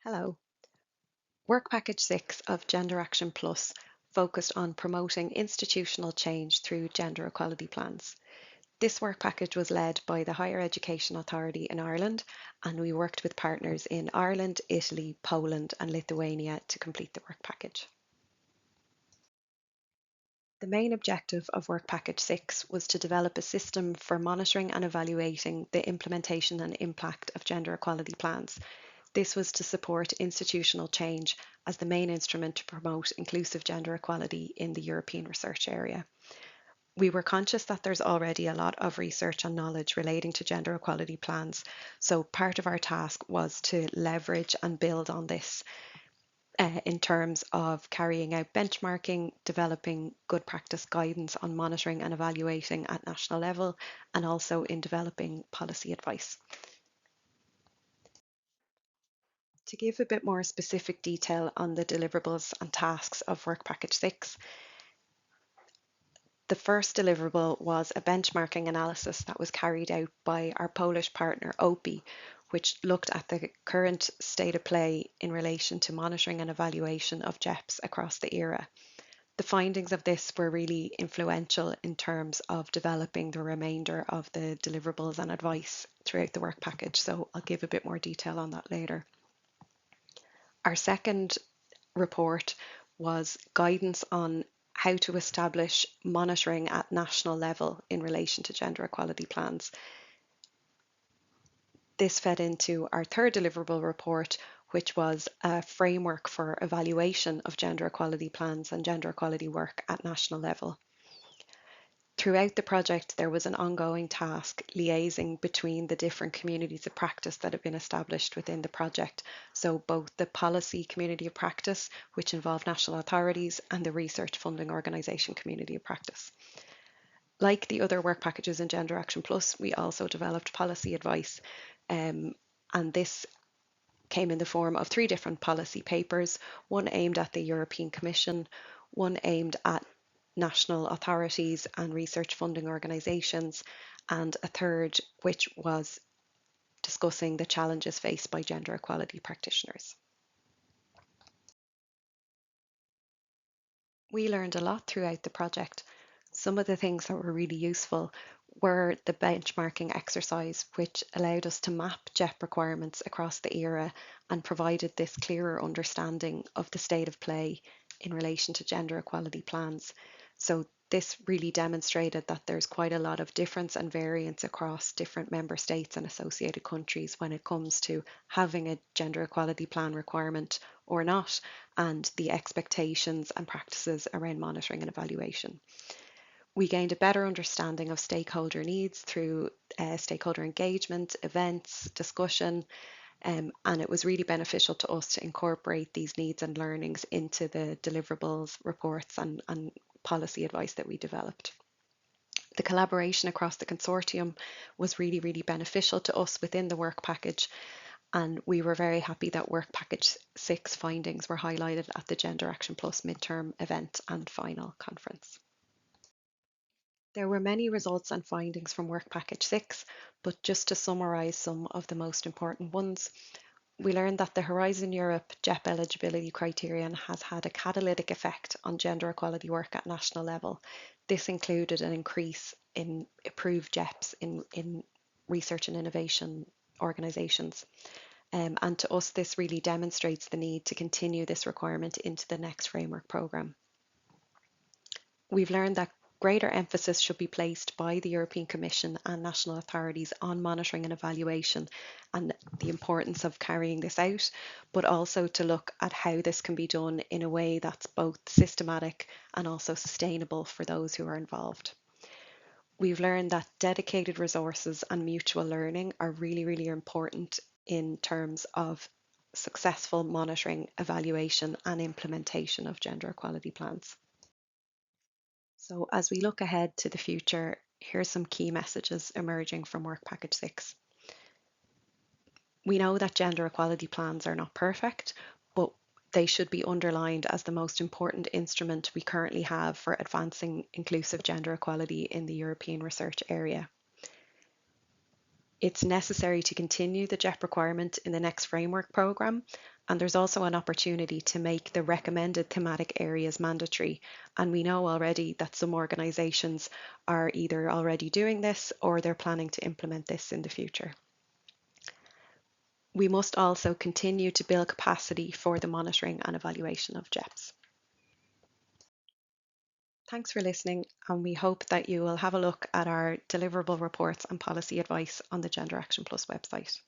Hello. Work Package 6 of Gender Action Plus focused on promoting institutional change through gender equality plans. This work package was led by the Higher Education Authority in Ireland, and we worked with partners in Ireland, Italy, Poland, and Lithuania to complete the work package. The main objective of Work Package 6 was to develop a system for monitoring and evaluating the implementation and impact of gender equality plans. This was to support institutional change as the main instrument to promote inclusive gender equality in the European research area. We were conscious that there's already a lot of research and knowledge relating to gender equality plans, so part of our task was to leverage and build on this in terms of carrying out benchmarking, developing good practice guidance on monitoring and evaluating at national level, and also in developing policy advice. To give a bit more specific detail on the deliverables and tasks of Work Package 6, the first deliverable was a benchmarking analysis that was carried out by our Polish partner OPI, which looked at the current state of play in relation to monitoring and evaluation of GEPs across the era. The findings of this were really influential in terms of developing the remainder of the deliverables and advice throughout the work package, so I'll give a bit more detail on that later. Our second report was guidance on how to establish monitoring at national level in relation to gender equality plans. This fed into our third deliverable report, which was a framework for evaluation of gender equality plans and gender equality work at national level. Throughout the project, there was an ongoing task liaising between the different communities of practice that have been established within the project. So both the policy community of practice, which involved national authorities, and the research funding organisation community of practice. Like the other work packages in Gender Action Plus, we also developed policy advice, and this came in the form of 3 different policy papers, one aimed at the European Commission, one aimed at national authorities and research funding organisations, and a third which was discussing the challenges faced by gender equality practitioners. We learned a lot throughout the project. Some of the things that were really useful were the benchmarking exercise, which allowed us to map GEP requirements across the era and provided this clearer understanding of the state of play in relation to gender equality plans. So this really demonstrated that there's quite a lot of difference and variance across different member states and associated countries when it comes to having a gender equality plan requirement or not, and the expectations and practices around monitoring and evaluation. We gained a better understanding of stakeholder needs through stakeholder engagement, events, discussion, and it was really beneficial to us to incorporate these needs and learnings into the deliverables, reports, and policy advice that we developed. The collaboration across the consortium was really, really beneficial to us within the work package, and we were very happy that Work Package 6 findings were highlighted at the Gender Action Plus midterm event and final conference. There were many results and findings from Work Package 6, but just to summarise some of the most important ones, we learned that the Horizon Europe GEP eligibility criterion has had a catalytic effect on gender equality work at national level. This included an increase in approved GEPs in research and innovation organisations. And to us, this really demonstrates the need to continue this requirement into the next framework programme. We've learned that greater emphasis should be placed by the European Commission and national authorities on monitoring and evaluation and the importance of carrying this out, but also to look at how this can be done in a way that's both systematic and also sustainable for those who are involved. We've learned that dedicated resources and mutual learning are really, really important in terms of successful monitoring, evaluation and implementation of gender equality plans. So as we look ahead to the future, here's some key messages emerging from Work Package 6. We know that gender equality plans are not perfect, but they should be underlined as the most important instrument we currently have for advancing inclusive gender equality in the European research area. It's necessary to continue the GEP requirement in the next framework programme, and there's also an opportunity to make the recommended thematic areas mandatory. And we know already that some organisations are either already doing this or they're planning to implement this in the future. We must also continue to build capacity for the monitoring and evaluation of GEPs. Thanks for listening, and we hope that you will have a look at our deliverable reports and policy advice on the Gender Action Plus website.